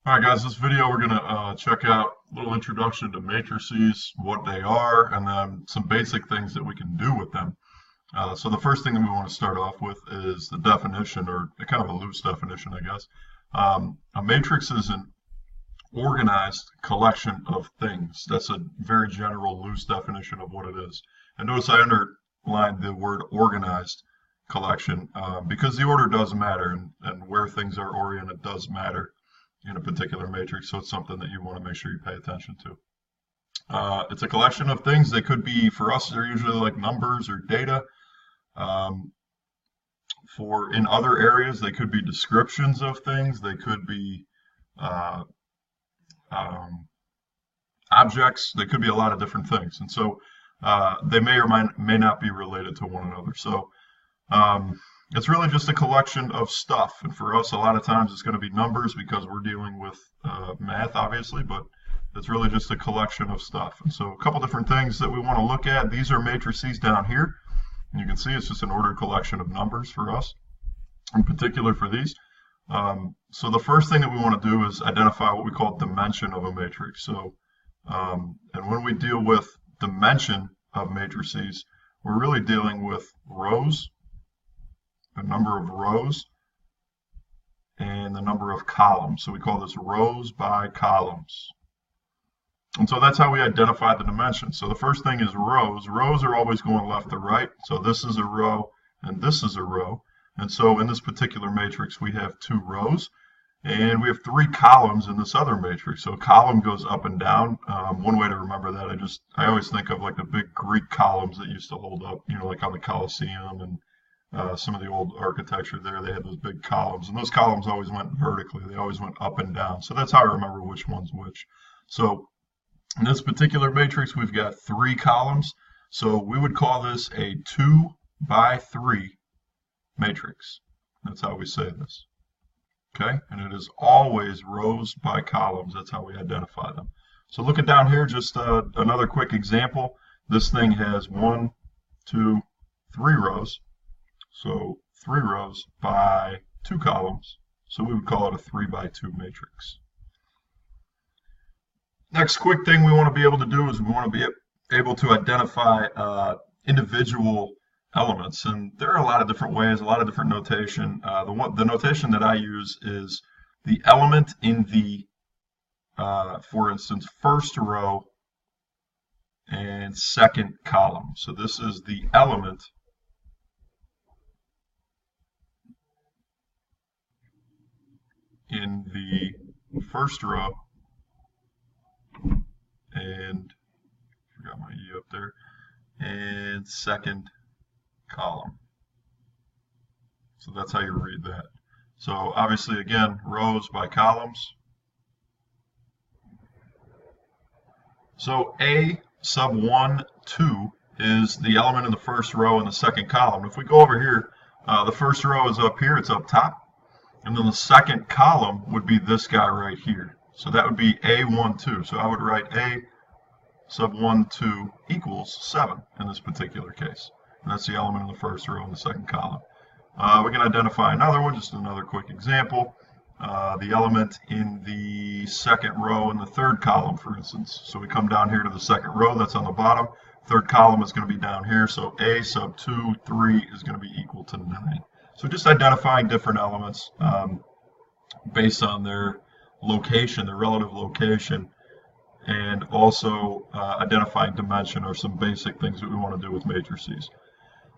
All right, guys, this video we're going to check out a little introduction to matrices, what they are, and then some basic things that we can do with them. So the first thing that we want to start off with is the definition, or a kind of a loose definition, I guess. A matrix is an organized collection of things. That's a very general, loose definition of what it is. And notice I underlined the word organized collection because the order does matter, and where things are oriented does matter in a particular matrix, so it's something that you want to make sure you pay attention to. It's a collection of things. They could be, for us, they're usually like numbers or data. Um, for in other areas, they could be descriptions of things. They could be uh, um, objects. They could be a lot of different things, and so they may or may not be related to one another. So um, it's really just a collection of stuff. And for us, a lot of times it's going to be numbers because we're dealing with math, obviously, but it's really just a collection of stuff. And so a couple different things that we want to look at. These are matrices down here. And you can see it's just an ordered collection of numbers for us, in particular for these. So the first thing that we want to do is identify what we call dimension of a matrix. And when we deal with dimension of matrices, we're really dealing with rows, the number of rows, and the number of columns. So we call this rows by columns. And so that's how we identify the dimension. So the first thing is rows. Rows are always going left to right. So this is a row and this is a row. And so in this particular matrix, we have 2 rows and we have 3 columns in this other matrix. So a column goes up and down. One way to remember that, I always think of like the big Greek columns that used to hold up, like on the Colosseum and some of the old architecture there. They had those big columns, and those columns always went vertically. They always went up and down. So that's how I remember which one's which. So in this particular matrix, we've got 3 columns. So we would call this a 2 by 3 matrix. That's how we say this. Okay, and it is always rows by columns. That's how we identify them. So looking down here, just another quick example. This thing has 1, 2, 3 rows. So 3 rows by 2 columns. So we would call it a 3 by 2 matrix. Next quick thing we want to be able to do is we want to be able to identify individual elements. And there are a lot of different ways, a lot of different notation. The notation that I use is the element in the, for instance, first row and second column. So this is the element in the first row and forgot my E up there, and second column. So that's how you read that. So obviously, again, rows by columns. So A sub 1, 2 is the element in the first row and the second column. If we go over here, the first row is up here, it's up top, and then the second column would be this guy right here. So that would be A12. So I would write A sub 1, 2 equals 7 in this particular case. And that's the element in the first row and the second column. We can identify another one, just another quick example. The element in the second row and the third column, for instance. So we come down here to the second row, that's on the bottom. Third column is going to be down here. So A sub 2, 3 is going to be equal to 9. So just identifying different elements based on their location, their relative location, and also identifying dimension are some basic things that we want to do with matrices.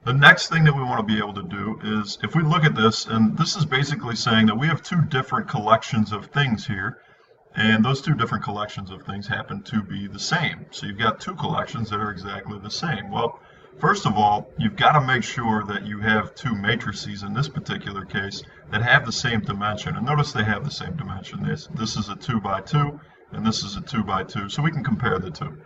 The next thing that we want to be able to do is, if we look at this, and this is basically saying that we have 2 different collections of things here, and those 2 different collections of things happen to be the same. So you've got 2 collections that are exactly the same. Well, first of all, you've got to make sure that you have 2 matrices in this particular case that have the same dimension. And notice they have the same dimension. This is a 2 by 2, and this is a 2 by 2, so we can compare the 2.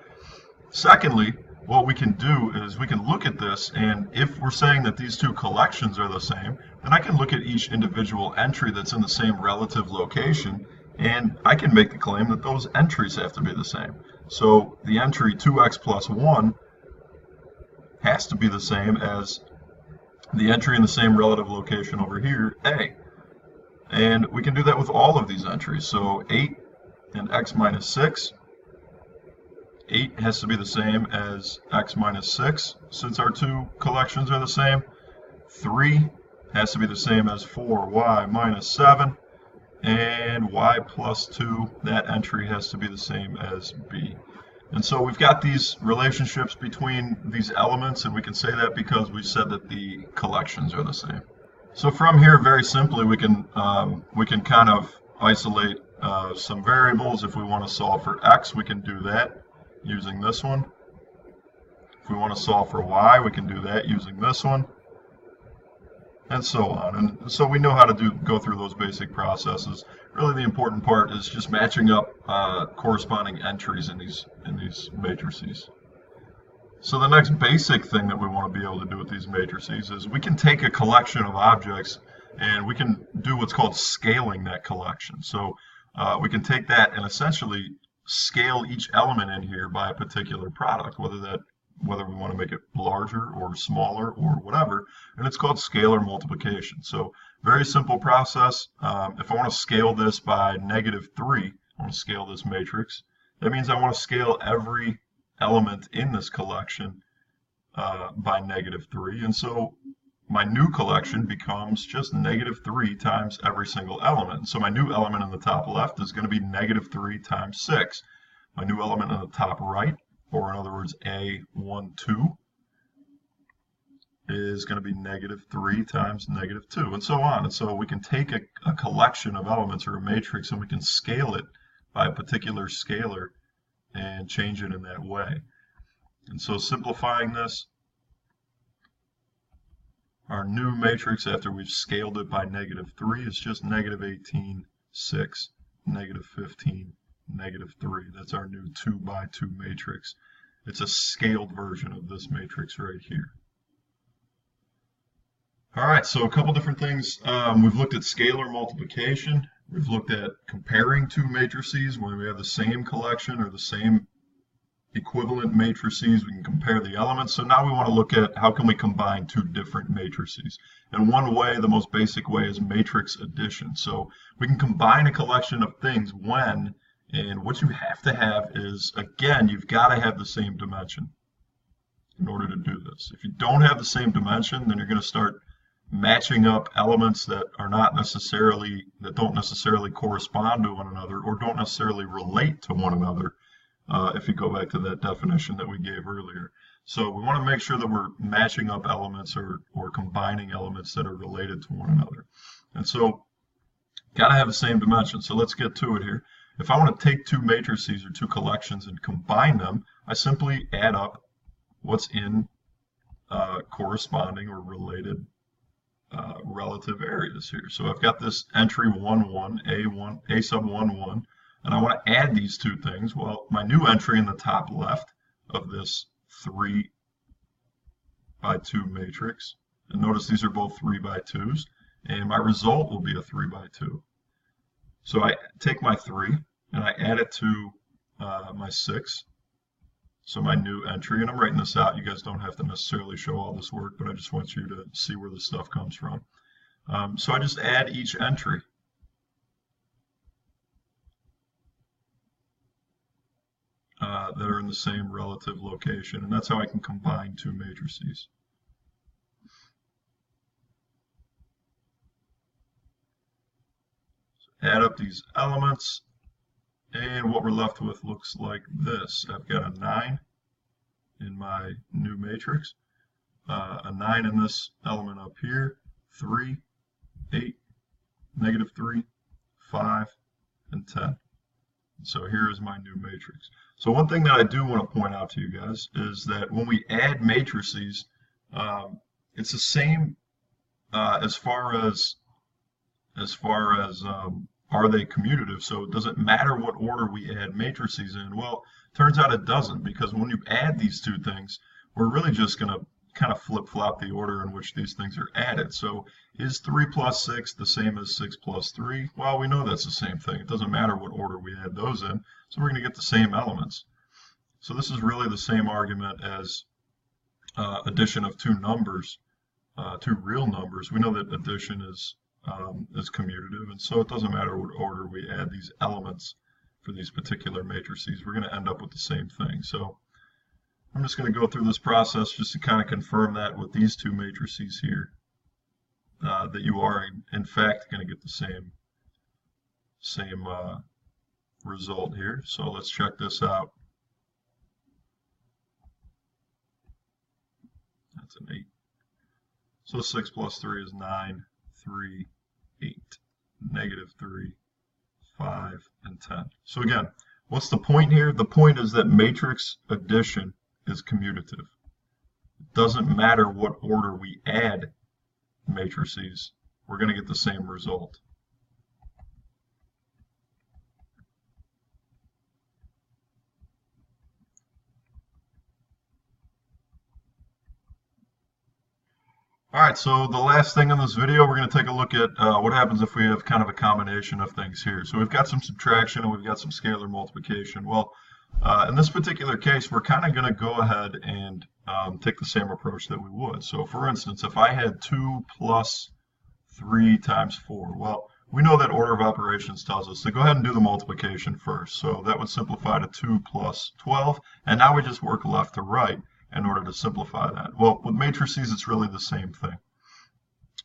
Secondly, what we can do is we can look at this, and if we're saying that these 2 collections are the same, then I can look at each individual entry that's in the same relative location, and I can make the claim that those entries have to be the same. So the entry 2x plus 1 has to be the same as the entry in the same relative location over here, A. And we can do that with all of these entries. So 8 and x minus 6. 8 has to be the same as x minus 6, since our two collections are the same. 3 has to be the same as 4y minus 7. And y plus 2, that entry has to be the same as b. And so we've got these relationships between these elements, and we can say that because we said that the collections are the same. So from here, very simply, we can kind of isolate some variables. If we want to solve for x, we can do that using this one. If we want to solve for y, we can do that using this one, and so on. And so we know how to go through those basic processes. Really, the important part is just matching up corresponding entries in these matrices. So the next basic thing that we want to be able to do with these matrices is we can take a collection of objects and we can do what's called scaling that collection. So we can take that and essentially scale each element in here by a particular product, whether we want to make it larger or smaller or whatever, and it's called scalar multiplication. So very simple process. If I want to scale this by -3, I want to scale this matrix. That means I want to scale every element in this collection by -3, and so my new collection becomes just -3 times every single element. So my new element in the top left is going to be -3 times 6. My new element in the top right, or in other words A12, is going to be -3 times -2, and so on. And so we can take a collection of elements or a matrix and we can scale it by a particular scalar and change it in that way. And so simplifying this, our new matrix after we've scaled it by -3 is just -18, 6, -15, -3. That's our new 2 by 2 matrix. It's a scaled version of this matrix right here. All right, so a couple different things. We've looked at scalar multiplication. We've looked at comparing two matrices when we have the same collection or the same equivalent matrices. We can compare the elements. So now we want to look at how can we combine two different matrices. And one way, the most basic way, is matrix addition. So we can combine a collection of things when, and what you have to have is, again, you've got to have the same dimension in order to do this. If you don't have the same dimension, then you're going to start matching up elements that don't necessarily correspond to one another or don't necessarily relate to one another, if you go back to that definition that we gave earlier. So we want to make sure that we're matching up elements or combining elements that are related to one another. And so got to have the same dimension. So let's get to it here. If I want to take two matrices or two collections and combine them, I simply add up what's in corresponding or related relative areas here. So I've got this entry 1, 1, A sub 1, 1, and I want to add these two things. Well, my new entry in the top left of this 3 by 2 matrix, and notice these are both 3 by 2s, and my result will be a 3 by 2. So I take my 3 and I add it to my 6. So my new entry, and I'm writing this out. You guys don't have to necessarily show all this work, but I just want you to see where this stuff comes from. So I just add each entry. That are in the same relative location, and that's how I can combine two matrices. So add up these elements, and what we're left with looks like this. I've got a 9 in my new matrix, a 9 in this element up here, 3, 8, -3, 5, and 10. So here's my new matrix. So one thing that I do want to point out to you guys is that when we add matrices, it's the same as far as are they commutative? So does it matter what order we add matrices in? Well, turns out it doesn't, because when you add these two things, we're really just going to kind of flip-flop the order in which these things are added. So is 3 plus 6 the same as 6 plus 3? Well, we know that's the same thing. It doesn't matter what order we add those in, so we're going to get the same elements. So this is really the same argument as addition of two numbers, two real numbers. We know that addition is is commutative, and so it doesn't matter what order we add these elements for these particular matrices, we're going to end up with the same thing. So I'm just going to go through this process just to kind of confirm that with these two matrices here, that you are in fact going to get the same result here. So let's check this out. That's an 8. So 6 plus 3 is 9, 3, 8, negative 3, 5, and 10. So again, what's the point here? The point is that matrix addition is commutative. It doesn't matter what order we add matrices, we're going to get the same result. All right, so the last thing in this video, we're going to take a look at what happens if we have kind of a combination of things here. So we've got some subtraction and we've got some scalar multiplication. Well, in this particular case, we're kind of going to go ahead and take the same approach that we would. So for instance, if I had 2 plus 3 times 4, well, we know that order of operations tells us to go ahead and do the multiplication first. So that would simplify to 2 plus 12, and now we just work left to right in order to simplify that. Well, with matrices, it's really the same thing.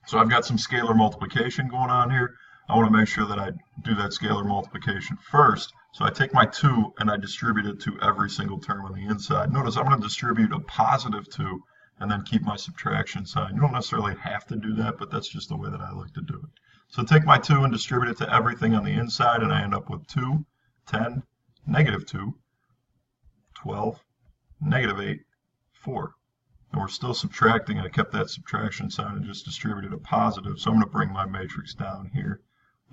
So I've got some scalar multiplication going on here. I want to make sure that I do that scalar multiplication first. So I take my 2 and I distribute it to every single term on the inside. Notice I'm going to distribute a positive 2 and then keep my subtraction sign. You don't necessarily have to do that, but that's just the way that I like to do it. So take my 2 and distribute it to everything on the inside, and I end up with 2, 10, negative 2, 12, negative 8, 4. And we're still subtracting. I kept that subtraction sign and just distributed a positive. So I'm going to bring my matrix down here.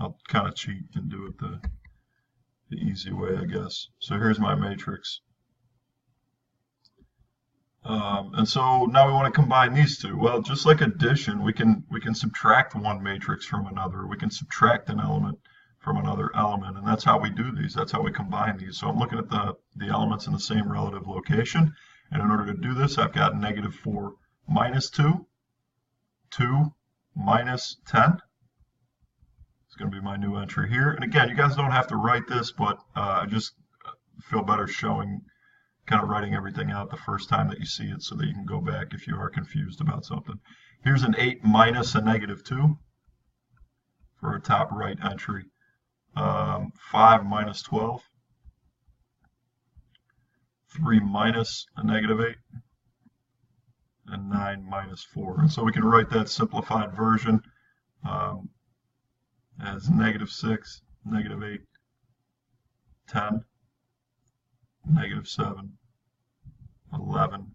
I'll kind of cheat and do it the easy way, I guess. So here's my matrix. And so now we want to combine these two. Well, just like addition, we can subtract one matrix from another. We can subtract an element from another element, and that's how we do these. That's how we combine these. So I'm looking at the elements in the same relative location. And in order to do this, I've got negative 4 minus 2, 2 minus 10. It's going to be my new entry here. And again, you guys don't have to write this, but I just feel better showing, kind of writing everything out the first time that you see it so that you can go back if you are confused about something. Here's an 8 minus a negative 2 for a top right entry. 5 minus 12. 3 minus a negative 8, and 9 minus 4. And so we can write that simplified version as negative 6, negative 8, 10, negative 7, 11,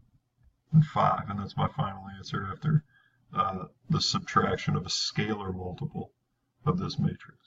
and 5. And that's my final answer after the subtraction of a scalar multiple of this matrix.